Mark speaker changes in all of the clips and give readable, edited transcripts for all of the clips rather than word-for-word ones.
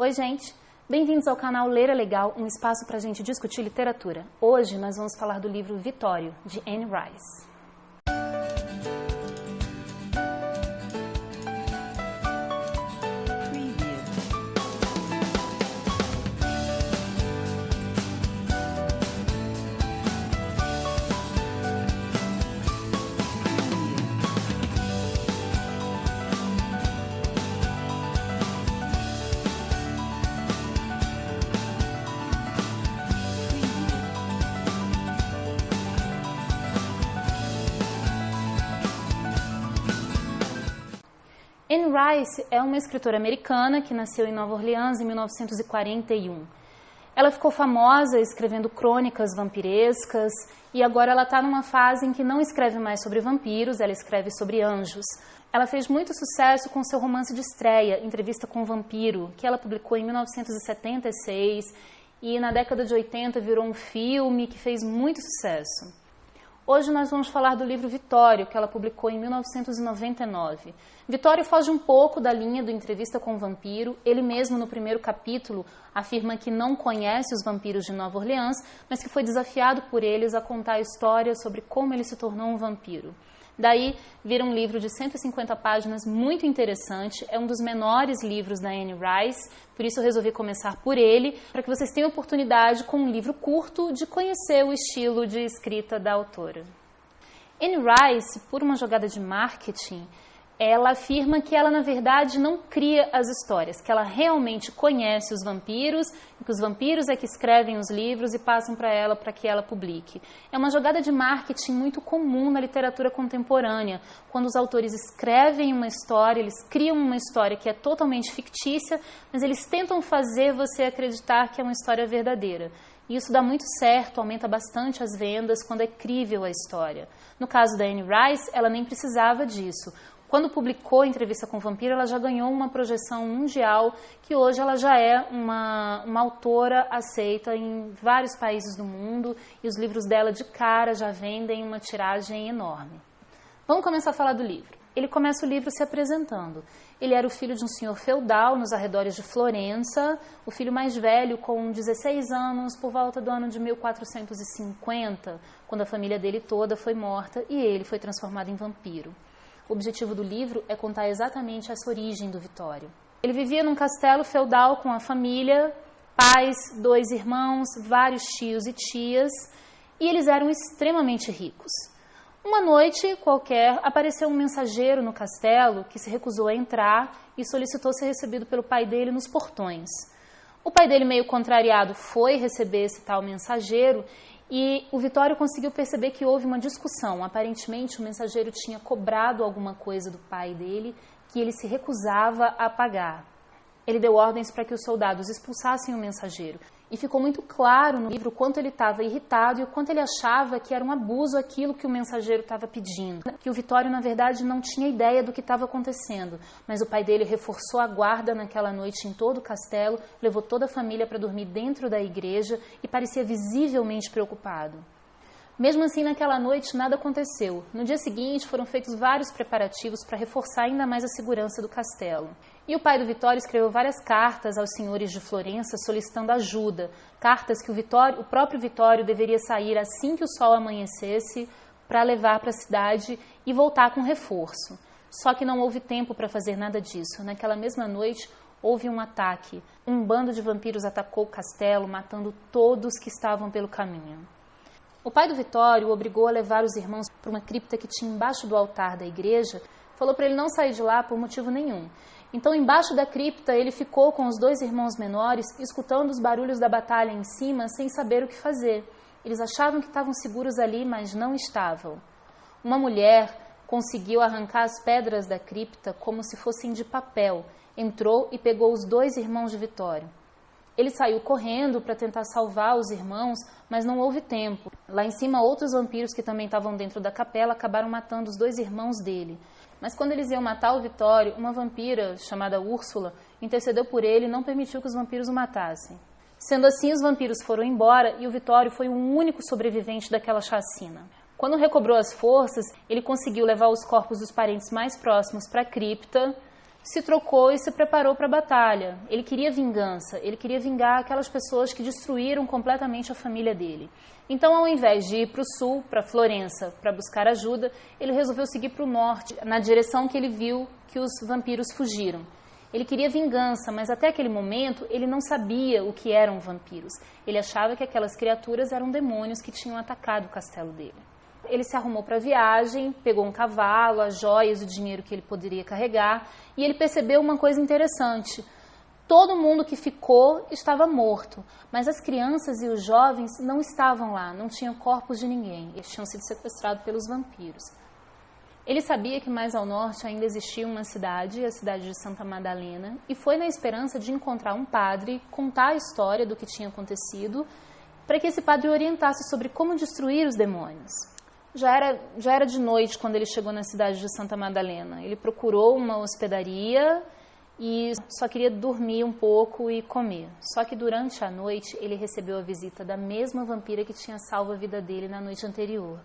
Speaker 1: Oi, gente! Bem-vindos ao canal Ler é Legal, um espaço para a gente discutir literatura. Hoje nós vamos falar do livro Vitório, de Anne Rice. Anne Rice é uma escritora americana que nasceu em Nova Orleans em 1941. Ela ficou famosa escrevendo crônicas vampirescas e agora ela está numa fase em que não escreve mais sobre vampiros, ela escreve sobre anjos. Ela fez muito sucesso com seu romance de estreia, Entrevista com o Vampiro, que ela publicou em 1976 e na década de 80 virou um filme que fez muito sucesso. Hoje nós vamos falar do livro Vitório, que ela publicou em 1999. Vitório foge um pouco da linha do Entrevista com o Vampiro. Ele mesmo, no primeiro capítulo, afirma que não conhece os vampiros de Nova Orleans, mas que foi desafiado por eles a contar a história sobre como ele se tornou um vampiro. Daí vira um livro de 150 páginas muito interessante, é um dos menores livros da Anne Rice, por isso eu resolvi começar por ele, para que vocês tenham oportunidade, com um livro curto, de conhecer o estilo de escrita da autora. Anne Rice, por uma jogada de marketing, ela afirma que ela, na verdade, não cria as histórias, que ela realmente conhece os vampiros, e que os vampiros é que escrevem os livros e passam para ela para que ela publique. É uma jogada de marketing muito comum na literatura contemporânea, quando os autores escrevem uma história, eles criam uma história que é totalmente fictícia, mas eles tentam fazer você acreditar que é uma história verdadeira. E isso dá muito certo, aumenta bastante as vendas quando é crível a história. No caso da Anne Rice, ela nem precisava disso. Quando publicou Entrevista com o Vampiro, ela já ganhou uma projeção mundial, que hoje ela já é uma autora aceita em vários países do mundo, e os livros dela de cara já vendem uma tiragem enorme. Vamos começar a falar do livro. Ele começa o livro se apresentando. Ele era o filho de um senhor feudal nos arredores de Florença, o filho mais velho, com 16 anos, por volta do ano de 1450, quando a família dele toda foi morta e ele foi transformado em vampiro. O objetivo do livro é contar exatamente essa origem do Vitório. Ele vivia num castelo feudal com a família, pais, 2 irmãos, vários tios e tias, e eles eram extremamente ricos. Uma noite qualquer, apareceu um mensageiro no castelo que se recusou a entrar e solicitou ser recebido pelo pai dele nos portões. O pai dele, meio contrariado, foi receber esse tal mensageiro e o Vitório conseguiu perceber que houve uma discussão. Aparentemente, o mensageiro tinha cobrado alguma coisa do pai dele que ele se recusava a pagar. Ele deu ordens para que os soldados expulsassem o mensageiro. E ficou muito claro no livro o quanto ele estava irritado e o quanto ele achava que era um abuso aquilo que o mensageiro estava pedindo. Que o Vitório, na verdade, não tinha ideia do que estava acontecendo. Mas o pai dele reforçou a guarda naquela noite em todo o castelo, levou toda a família para dormir dentro da igreja e parecia visivelmente preocupado. Mesmo assim, naquela noite, nada aconteceu. No dia seguinte, foram feitos vários preparativos para reforçar ainda mais a segurança do castelo. E o pai do Vitório escreveu várias cartas aos senhores de Florença solicitando ajuda. Cartas que o próprio Vitório deveria sair assim que o sol amanhecesse para levar para a cidade e voltar com reforço. Só que não houve tempo para fazer nada disso. Naquela mesma noite, houve um ataque. Um bando de vampiros atacou o castelo, matando todos que estavam pelo caminho. O pai do Vitório o obrigou a levar os irmãos para uma cripta que tinha embaixo do altar da igreja, falou para ele não sair de lá por motivo nenhum. Então, embaixo da cripta, ele ficou com os 2 irmãos menores, escutando os barulhos da batalha em cima, sem saber o que fazer. Eles achavam que estavam seguros ali, mas não estavam. Uma mulher conseguiu arrancar as pedras da cripta como se fossem de papel, entrou e pegou os 2 irmãos de Vitório. Ele saiu correndo para tentar salvar os irmãos, mas não houve tempo. Lá em cima, outros vampiros que também estavam dentro da capela acabaram matando os 2 irmãos dele. Mas quando eles iam matar o Vitório, uma vampira chamada Úrsula intercedeu por ele e não permitiu que os vampiros o matassem. Sendo assim, os vampiros foram embora e o Vitório foi o único sobrevivente daquela chacina. Quando recobrou as forças, ele conseguiu levar os corpos dos parentes mais próximos para a cripta se trocou e se preparou para a batalha. Ele queria vingança, ele queria vingar aquelas pessoas que destruíram completamente a família dele. Então, ao invés de ir para o sul, para Florença, para buscar ajuda, ele resolveu seguir para o norte, na direção que ele viu que os vampiros fugiram. Ele queria vingança, mas até aquele momento ele não sabia o que eram vampiros. Ele achava que aquelas criaturas eram demônios que tinham atacado o castelo dele. Ele se arrumou para a viagem, pegou um cavalo, as joias, o dinheiro que ele poderia carregar, e ele percebeu uma coisa interessante. Todo mundo que ficou estava morto, mas as crianças e os jovens não estavam lá, não tinham corpos de ninguém. Eles tinham sido sequestrados pelos vampiros. Ele sabia que mais ao norte ainda existia uma cidade, a cidade de Santa Madalena, e foi na esperança de encontrar um padre, contar a história do que tinha acontecido, para que esse padre o orientasse sobre como destruir os demônios. Já era de noite quando ele chegou na cidade de Santa Madalena. Ele procurou uma hospedaria e só queria dormir um pouco e comer. Só que durante a noite ele recebeu a visita da mesma vampira que tinha salvo a vida dele na noite anterior.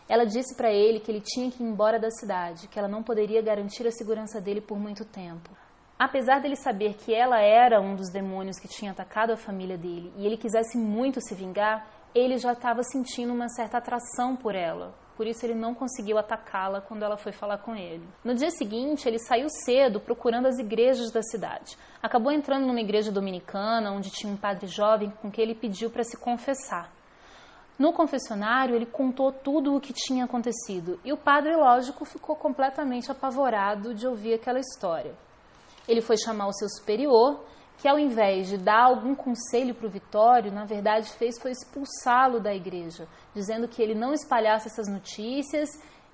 Speaker 1: Ela disse para ele que ele tinha que ir embora da cidade, que ela não poderia garantir a segurança dele por muito tempo. Apesar dele saber que ela era um dos demônios que tinha atacado a família dele e ele quisesse muito se vingar, ele já estava sentindo uma certa atração por ela. Por isso ele não conseguiu atacá-la quando ela foi falar com ele. No dia seguinte, ele saiu cedo procurando as igrejas da cidade. Acabou entrando numa igreja dominicana, onde tinha um padre jovem com quem ele pediu para se confessar. No confessionário, ele contou tudo o que tinha acontecido. E o padre, lógico, ficou completamente apavorado de ouvir aquela história. Ele foi chamar o seu superior, que ao invés de dar algum conselho para o Vitório, na verdade foi expulsá-lo da igreja, dizendo que ele não espalhasse essas notícias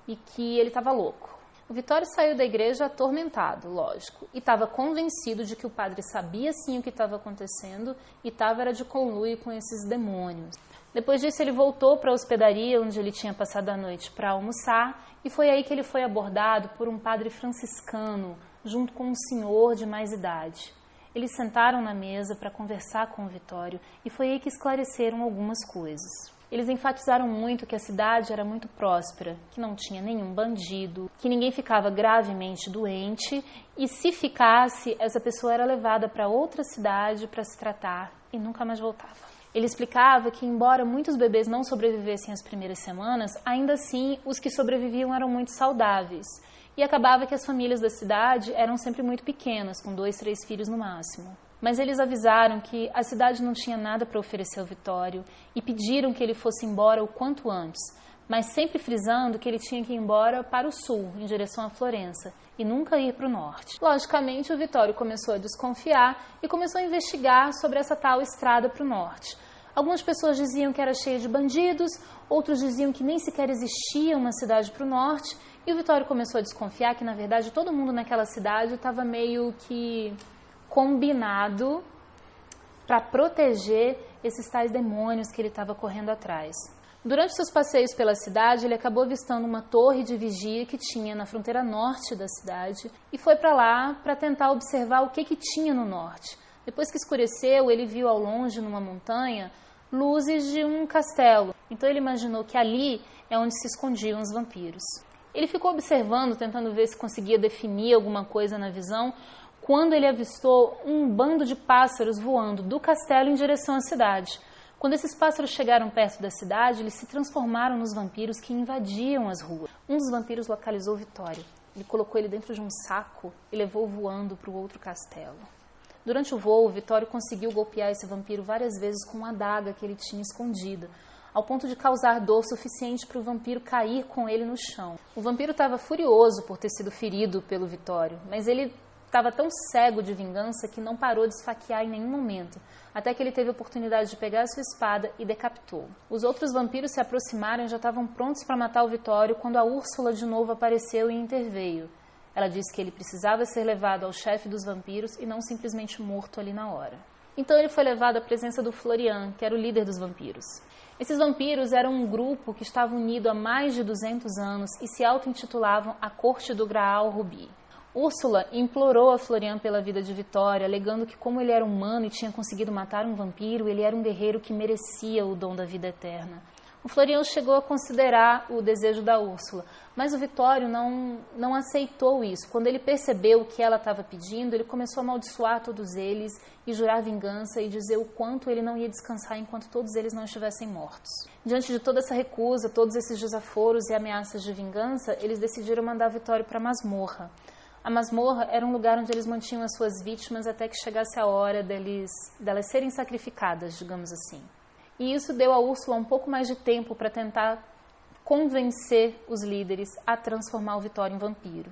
Speaker 1: e que ele estava louco. O Vitório saiu da igreja atormentado, lógico, e estava convencido de que o padre sabia sim o que estava acontecendo e estava de conluio com esses demônios. Depois disso ele voltou para a hospedaria onde ele tinha passado a noite para almoçar e foi aí que ele foi abordado por um padre franciscano, junto com um senhor de mais idade. Eles sentaram na mesa para conversar com o Vitório e foi aí que esclareceram algumas coisas. Eles enfatizaram muito que a cidade era muito próspera, que não tinha nenhum bandido, que ninguém ficava gravemente doente e se ficasse, essa pessoa era levada para outra cidade para se tratar e nunca mais voltava. Ele explicava que, embora muitos bebês não sobrevivessem as primeiras semanas, ainda assim os que sobreviviam eram muito saudáveis. E acabava que as famílias da cidade eram sempre muito pequenas, com 2, 3 filhos no máximo. Mas eles avisaram que a cidade não tinha nada para oferecer ao Vitório e pediram que ele fosse embora o quanto antes, mas sempre frisando que ele tinha que ir embora para o sul, em direção a Florença, e nunca ir para o norte. Logicamente, o Vitório começou a desconfiar e começou a investigar sobre essa tal estrada para o norte. Algumas pessoas diziam que era cheia de bandidos, outros diziam que nem sequer existia uma cidade para o norte, e o Vitório começou a desconfiar que, na verdade, todo mundo naquela cidade estava meio que combinado para proteger esses tais demônios que ele estava correndo atrás. Durante seus passeios pela cidade, ele acabou avistando uma torre de vigia que tinha na fronteira norte da cidade e foi para lá para tentar observar o que tinha no norte. Depois que escureceu, ele viu ao longe, numa montanha, luzes de um castelo. Então ele imaginou que ali é onde se escondiam os vampiros. Ele ficou observando, tentando ver se conseguia definir alguma coisa na visão, quando ele avistou um bando de pássaros voando do castelo em direção à cidade. Quando esses pássaros chegaram perto da cidade, eles se transformaram nos vampiros que invadiam as ruas. Um dos vampiros localizou o Vitório. Ele colocou ele dentro de um saco e levou voando para o outro castelo. Durante o voo, o Vitório conseguiu golpear esse vampiro várias vezes com uma adaga que ele tinha escondida, ao ponto de causar dor suficiente para o vampiro cair com ele no chão. O vampiro estava furioso por ter sido ferido pelo Vitório, mas ele estava tão cego de vingança que não parou de esfaquear em nenhum momento, até que ele teve a oportunidade de pegar a sua espada e decapitou. Os outros vampiros se aproximaram e já estavam prontos para matar o Vitório quando a Úrsula de novo apareceu e interveio. Ela disse que ele precisava ser levado ao chefe dos vampiros e não simplesmente morto ali na hora. Então ele foi levado à presença do Florian, que era o líder dos vampiros. Esses vampiros eram um grupo que estava unido há mais de 200 anos e se auto-intitulavam a Corte do Graal Rubi. Úrsula implorou a Florian pela vida de Vitório, alegando que como ele era humano e tinha conseguido matar um vampiro, ele era um guerreiro que merecia o dom da vida eterna. O Florian chegou a considerar o desejo da Úrsula, mas o Vittorio não aceitou isso. Quando ele percebeu o que ela estava pedindo, ele começou a amaldiçoar todos eles e jurar vingança e dizer o quanto ele não ia descansar enquanto todos eles não estivessem mortos. Diante de toda essa recusa, todos esses desaforos e ameaças de vingança, eles decidiram mandar Vittorio para a masmorra. A masmorra era um lugar onde eles mantinham as suas vítimas até que chegasse a hora delas serem sacrificadas, digamos assim. E isso deu a Úrsula um pouco mais de tempo para tentar convencer os líderes a transformar o Vittorio em vampiro.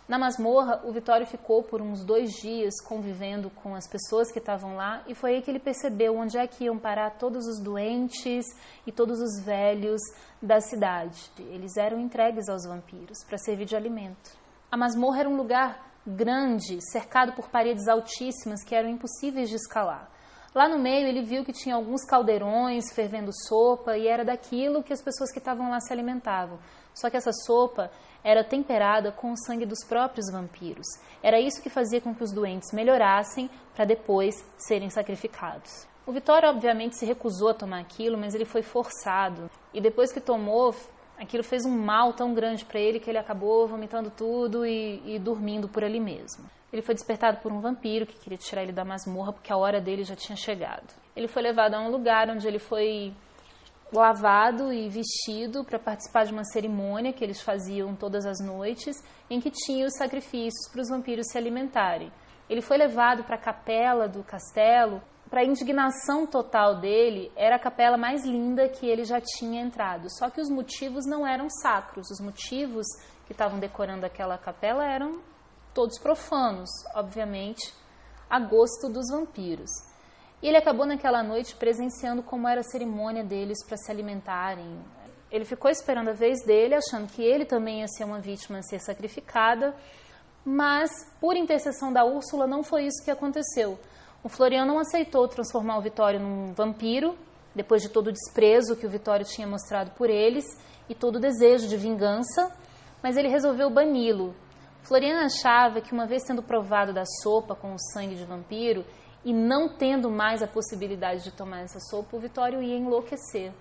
Speaker 1: Na masmorra, o Vittorio ficou por uns 2 dias convivendo com as pessoas que estavam lá e foi aí que ele percebeu onde é que iam parar todos os doentes e todos os velhos da cidade. Eles eram entregues aos vampiros para servir de alimento. A masmorra era um lugar grande, cercado por paredes altíssimas que eram impossíveis de escalar. Lá no meio ele viu que tinha alguns caldeirões fervendo sopa e era daquilo que as pessoas que estavam lá se alimentavam. Só que essa sopa era temperada com o sangue dos próprios vampiros. Era isso que fazia com que os doentes melhorassem para depois serem sacrificados. O Vittorio obviamente se recusou a tomar aquilo, mas ele foi forçado. E depois que tomou, aquilo fez um mal tão grande para ele que ele acabou vomitando tudo e dormindo por ali mesmo. Ele foi despertado por um vampiro que queria tirar ele da masmorra porque a hora dele já tinha chegado. Ele foi levado a um lugar onde ele foi lavado e vestido para participar de uma cerimônia que eles faziam todas as noites, em que tinha os sacrifícios para os vampiros se alimentarem. Ele foi levado para a capela do castelo. Para a indignação total dele, era a capela mais linda que ele já tinha entrado. Só que os motivos não eram sacros. Os motivos que estavam decorando aquela capela eram todos profanos, obviamente, a gosto dos vampiros. E ele acabou naquela noite presenciando como era a cerimônia deles para se alimentarem. Ele ficou esperando a vez dele, achando que ele também ia ser uma vítima a ser sacrificada, mas, por intercessão da Úrsula, não foi isso que aconteceu. O Florian não aceitou transformar o Vittorio num vampiro, depois de todo o desprezo que o Vittorio tinha mostrado por eles e todo o desejo de vingança, mas ele resolveu bani-lo. Florian achava que, uma vez tendo provado da sopa com o sangue de vampiro e não tendo mais a possibilidade de tomar essa sopa, o Vittorio ia enlouquecer.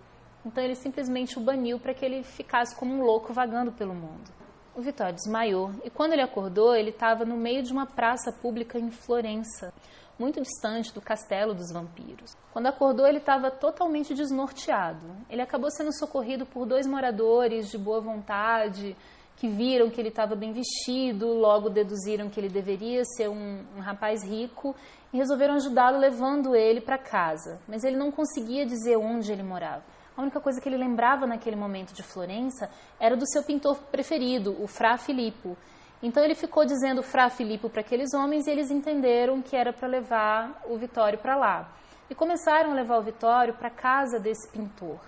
Speaker 1: Então ele simplesmente o baniu para que ele ficasse como um louco vagando pelo mundo. O Vittorio desmaiou e quando ele acordou, ele estava no meio de uma praça pública em Florença, muito distante do castelo dos vampiros. Quando acordou, ele estava totalmente desnorteado. Ele acabou sendo socorrido por 2 moradores de boa vontade, que viram que ele estava bem vestido, logo deduziram que ele deveria ser um rapaz rico e resolveram ajudá-lo levando ele para casa. Mas ele não conseguia dizer onde ele morava. A única coisa que ele lembrava naquele momento de Florença era do seu pintor preferido, o Fra Filippo. Então ele ficou dizendo Fra Filippo para aqueles homens e eles entenderam que era para levar o Vittorio para lá. E começaram a levar o Vittorio para a casa desse pintor.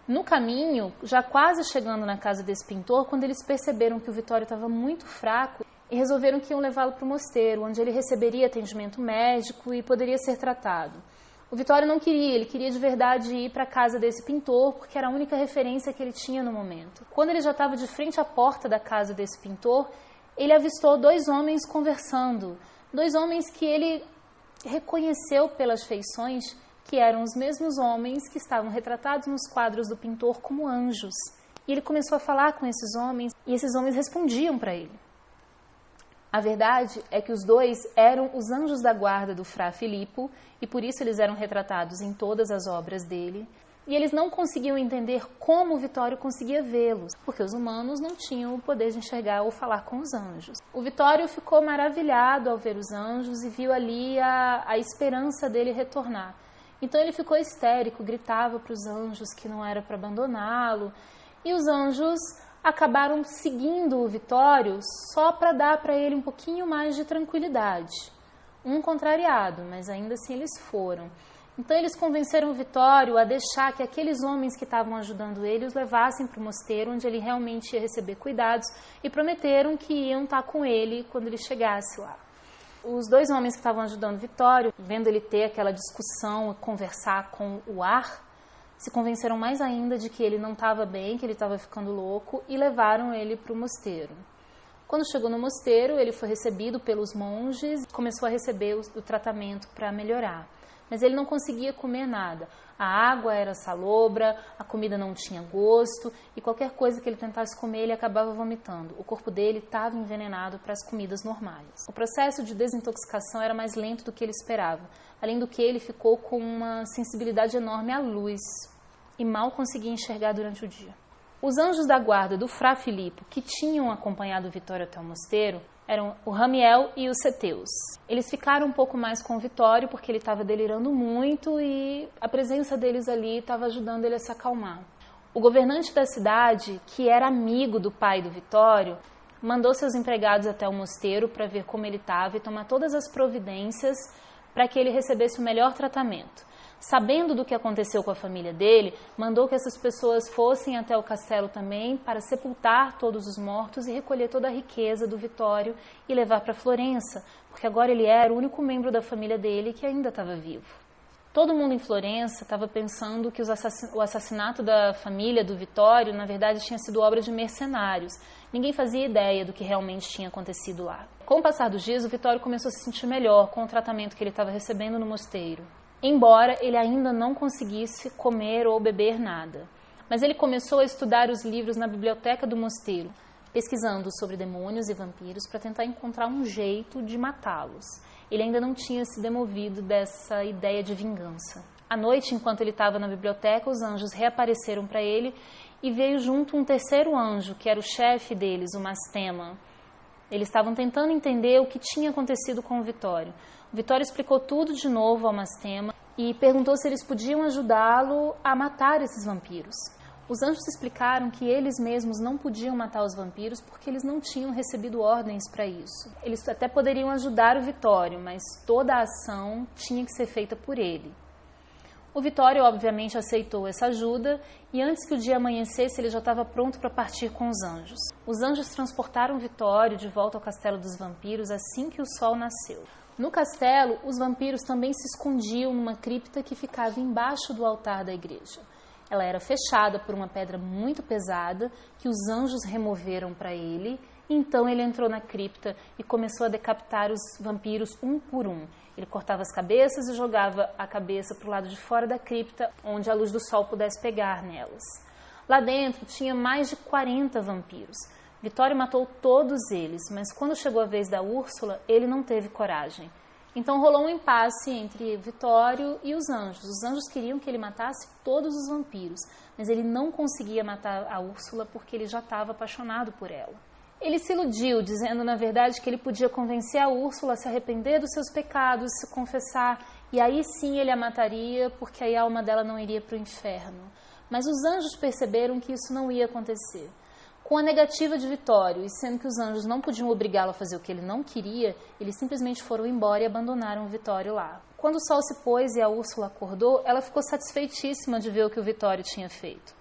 Speaker 1: No caminho, já quase chegando na casa desse pintor, quando eles perceberam que o Vittorio estava muito fraco e resolveram que iam levá-lo para o mosteiro, onde ele receberia atendimento médico e poderia ser tratado. O Vittorio não queria, ele queria de verdade ir para a casa desse pintor, porque era a única referência que ele tinha no momento. Quando ele já estava de frente à porta da casa desse pintor, ele avistou 2 homens conversando, 2 homens que ele reconheceu pelas feições que eram os mesmos homens que estavam retratados nos quadros do pintor como anjos. E ele começou a falar com esses homens e esses homens respondiam para ele. A verdade é que os 2 eram os anjos da guarda do Fra Filippo e por isso eles eram retratados em todas as obras dele. E eles não conseguiam entender como o Vittorio conseguia vê-los, porque os humanos não tinham o poder de enxergar ou falar com os anjos. O Vittorio ficou maravilhado ao ver os anjos e viu ali a esperança dele retornar. Então ele ficou histérico, gritava para os anjos que não era para abandoná-lo. E os anjos acabaram seguindo o Vittorio só para dar para ele um pouquinho mais de tranquilidade. Um contrariado, mas ainda assim eles foram. Então eles convenceram o Vittorio a deixar que aqueles homens que estavam ajudando ele os levassem para o mosteiro, onde ele realmente ia receber cuidados, e prometeram que iam estar com ele quando ele chegasse lá. Os 2 homens que estavam ajudando o Vittorio, vendo ele ter aquela discussão, conversar com o ar, se convenceram mais ainda de que ele não estava bem, que ele estava ficando louco, e levaram ele para o mosteiro. Quando chegou no mosteiro, ele foi recebido pelos monges e começou a receber o tratamento para melhorar. Mas ele não conseguia comer nada. A água era salobra, a comida não tinha gosto e qualquer coisa que ele tentasse comer ele acabava vomitando. O corpo dele estava envenenado para as comidas normais. O processo de desintoxicação era mais lento do que ele esperava. Além do que ele ficou com uma sensibilidade enorme à luz e mal conseguia enxergar durante o dia. Os anjos da guarda do Frá Filipe, que tinham acompanhado o Vitório até o mosteiro, eram o Ramiel e o Ceteus. Eles ficaram um pouco mais com o Vitório porque ele estava delirando muito e a presença deles ali estava ajudando ele a se acalmar. O governante da cidade, que era amigo do pai do Vitório, mandou seus empregados até o mosteiro para ver como ele estava e tomar todas as providências para que ele recebesse o melhor tratamento. Sabendo do que aconteceu com a família dele, mandou que essas pessoas fossem até o castelo também para sepultar todos os mortos e recolher toda a riqueza do Vitório e levar para Florença, porque agora ele era o único membro da família dele que ainda estava vivo. Todo mundo em Florença estava pensando que o assassinato da família do Vitório, na verdade, tinha sido obra de mercenários. Ninguém fazia ideia do que realmente tinha acontecido lá. Com o passar dos dias, o Vitório começou a se sentir melhor com o tratamento que ele estava recebendo no mosteiro, embora ele ainda não conseguisse comer ou beber nada. Mas ele começou a estudar os livros na biblioteca do mosteiro, pesquisando sobre demônios e vampiros para tentar encontrar um jeito de matá-los. Ele ainda não tinha se demovido dessa ideia de vingança. À noite, enquanto ele estava na biblioteca, os anjos reapareceram para ele e veio junto um terceiro anjo, que era o chefe deles, o Mastema. Eles estavam tentando entender o que tinha acontecido com o Vitório. O Vitório explicou tudo de novo ao Mastema e perguntou se eles podiam ajudá-lo a matar esses vampiros. Os anjos explicaram que eles mesmos não podiam matar os vampiros porque eles não tinham recebido ordens para isso. Eles até poderiam ajudar o Vitório, mas toda a ação tinha que ser feita por ele. O Vitório, obviamente, aceitou essa ajuda e antes que o dia amanhecesse, ele já estava pronto para partir com os anjos. Os anjos transportaram o Vitório de volta ao castelo dos vampiros assim que o sol nasceu. No castelo, os vampiros também se escondiam numa cripta que ficava embaixo do altar da igreja. Ela era fechada por uma pedra muito pesada que os anjos removeram para ele. Então ele entrou na cripta e começou a decapitar os vampiros um por um. Ele cortava as cabeças e jogava a cabeça para o lado de fora da cripta, onde a luz do sol pudesse pegar nelas. Lá dentro tinha mais de 40 vampiros. Vitório matou todos eles, mas quando chegou a vez da Úrsula, ele não teve coragem. Então rolou um impasse entre Vitório e os anjos. Os anjos queriam que ele matasse todos os vampiros, mas ele não conseguia matar a Úrsula porque ele já estava apaixonado por ela. Ele se iludiu, dizendo na verdade que ele podia convencer a Úrsula a se arrepender dos seus pecados, se confessar, e aí sim ele a mataria, porque aí a alma dela não iria para o inferno. Mas os anjos perceberam que isso não ia acontecer. Com a negativa de Vitório, e sendo que os anjos não podiam obrigá-lo a fazer o que ele não queria, eles simplesmente foram embora e abandonaram o Vitório lá. Quando o sol se pôs e a Úrsula acordou, ela ficou satisfeitíssima de ver o que o Vitório tinha feito.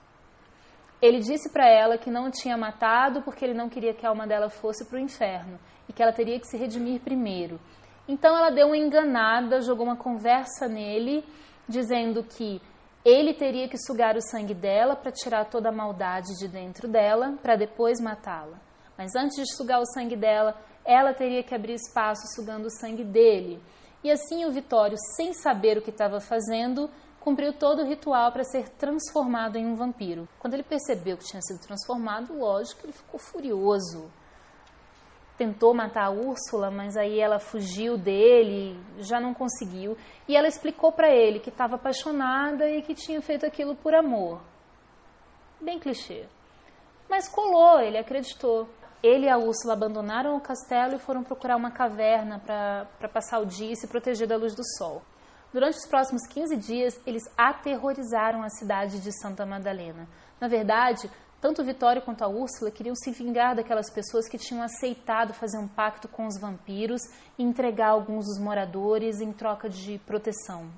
Speaker 1: Ele disse para ela que não o tinha matado porque ele não queria que a alma dela fosse para o inferno e que ela teria que se redimir primeiro. Então ela deu uma enganada, jogou uma conversa nele, dizendo que ele teria que sugar o sangue dela para tirar toda a maldade de dentro dela, para depois matá-la. Mas antes de sugar o sangue dela, ela teria que abrir espaço sugando o sangue dele. E assim o Vitório, sem saber o que estava fazendo, cumpriu todo o ritual para ser transformado em um vampiro. Quando ele percebeu que tinha sido transformado, lógico, ele ficou furioso. Tentou matar a Úrsula, mas aí ela fugiu dele, já não conseguiu. E ela explicou para ele que estava apaixonada e que tinha feito aquilo por amor. Bem clichê. Mas colou, ele acreditou. Ele e a Úrsula abandonaram o castelo e foram procurar uma caverna para passar o dia e se proteger da luz do sol. Durante os próximos 15 dias, eles aterrorizaram a cidade de Santa Madalena. Na verdade, tanto o Vitório quanto a Úrsula queriam se vingar daquelas pessoas que tinham aceitado fazer um pacto com os vampiros e entregar alguns dos moradores em troca de proteção.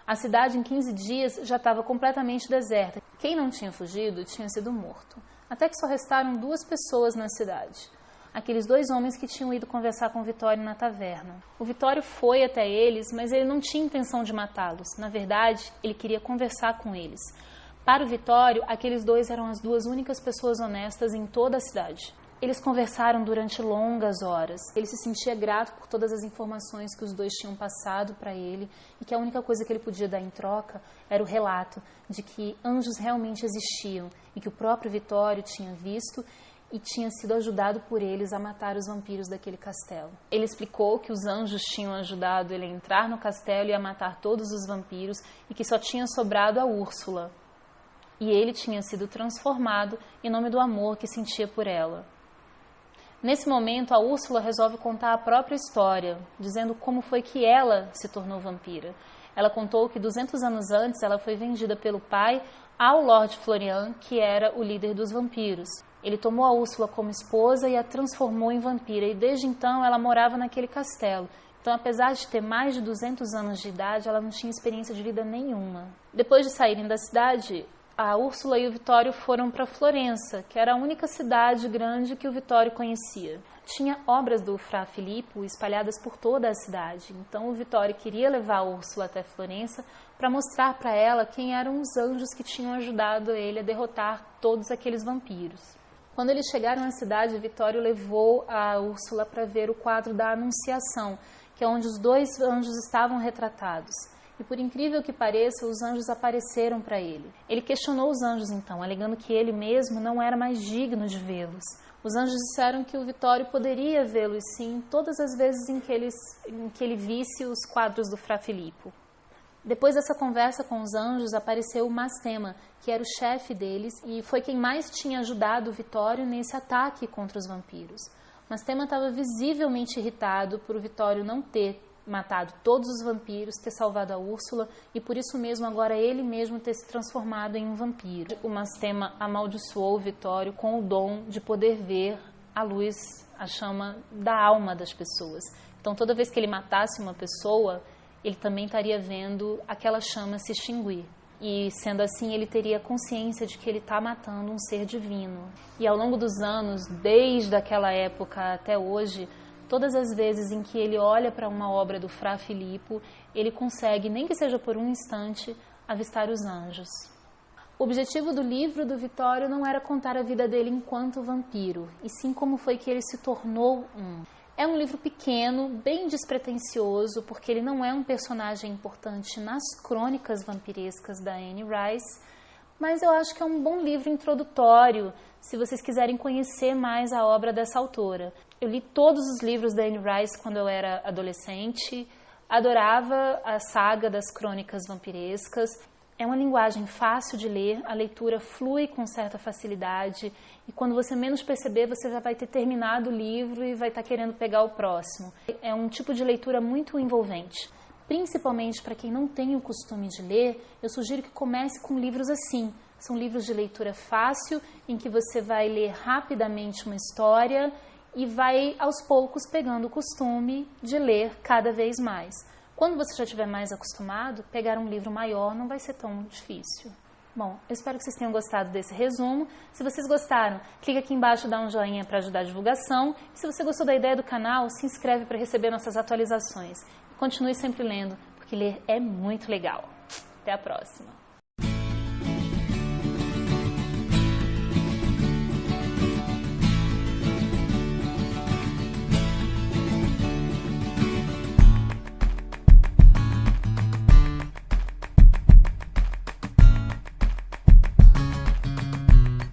Speaker 1: A cidade, em 15 dias, já estava completamente deserta. Quem não tinha fugido tinha sido morto. Até que só restaram 2 pessoas na cidade. Aqueles 2 homens que tinham ido conversar com o Vitório na taverna. O Vitório foi até eles, mas ele não tinha intenção de matá-los. Na verdade, ele queria conversar com eles. Para o Vitório, aqueles 2 eram as 2 únicas pessoas honestas em toda a cidade. Eles conversaram durante longas horas. Ele se sentia grato por todas as informações que os dois tinham passado para ele e que a única coisa que ele podia dar em troca era o relato de que anjos realmente existiam e que o próprio Vittorio tinha visto e tinha sido ajudado por eles a matar os vampiros daquele castelo. Ele explicou que os anjos tinham ajudado ele a entrar no castelo e a matar todos os vampiros e que só tinha sobrado a Úrsula. E ele tinha sido transformado em nome do amor que sentia por ela. Nesse momento, a Úrsula resolve contar a própria história, dizendo como foi que ela se tornou vampira. Ela contou que 200 anos antes ela foi vendida pelo pai ao Lord Florian, que era o líder dos vampiros. Ele tomou a Úrsula como esposa e a transformou em vampira, e desde então ela morava naquele castelo. Então, apesar de ter mais de 200 anos de idade, ela não tinha experiência de vida nenhuma. Depois de saírem da cidade, a Úrsula e o Vittorio foram para Florença, que era a única cidade grande que o Vittorio conhecia. Tinha obras do Fra Filippo espalhadas por toda a cidade. Então o Vittorio queria levar a Úrsula até Florença para mostrar para ela quem eram os anjos que tinham ajudado ele a derrotar todos aqueles vampiros. Quando eles chegaram à cidade, Vittorio levou a Úrsula para ver o quadro da Anunciação, que é onde os dois anjos estavam retratados. E por incrível que pareça, os anjos apareceram para ele. Ele questionou os anjos então, alegando que ele mesmo não era mais digno de vê-los. Os anjos disseram que o Vittorio poderia vê-los sim, todas as vezes em que ele visse os quadros do Fra Filippo. Depois dessa conversa com os anjos, apareceu Mastema, que era o chefe deles e foi quem mais tinha ajudado o Vittorio nesse ataque contra os vampiros. Mastema estava visivelmente irritado por o Vittorio não ter matado todos os vampiros, ter salvado a Úrsula e por isso mesmo agora ele mesmo ter se transformado em um vampiro. O Mastema amaldiçoou o Vittorio com o dom de poder ver a luz, a chama da alma das pessoas. Então toda vez que ele matasse uma pessoa, ele também estaria vendo aquela chama se extinguir. E sendo assim, ele teria consciência de que ele está matando um ser divino. E ao longo dos anos, desde aquela época até hoje, todas as vezes em que ele olha para uma obra do Fra Filippo, ele consegue, nem que seja por um instante, avistar os anjos. O objetivo do livro do Vittorio não era contar a vida dele enquanto vampiro, e sim como foi que ele se tornou um. É um livro pequeno, bem despretensioso, porque ele não é um personagem importante nas crônicas vampirescas da Anne Rice, mas eu acho que é um bom livro introdutório, se vocês quiserem conhecer mais a obra dessa autora. Eu li todos os livros da Anne Rice quando eu era adolescente, adorava a saga das crônicas vampirescas. É uma linguagem fácil de ler, a leitura flui com certa facilidade e quando você menos perceber, você já vai ter terminado o livro e vai estar querendo pegar o próximo. É um tipo de leitura muito envolvente. Principalmente para quem não tem o costume de ler, eu sugiro que comece com livros assim. São livros de leitura fácil, em que você vai ler rapidamente uma história e vai aos poucos pegando o costume de ler cada vez mais. Quando você já estiver mais acostumado, pegar um livro maior não vai ser tão difícil. Bom, eu espero que vocês tenham gostado desse resumo. Se vocês gostaram, clica aqui embaixo e dá um joinha para ajudar a divulgação. E se você gostou da ideia do canal, se inscreve para receber nossas atualizações. Continue sempre lendo, porque ler é muito legal. Até a próxima!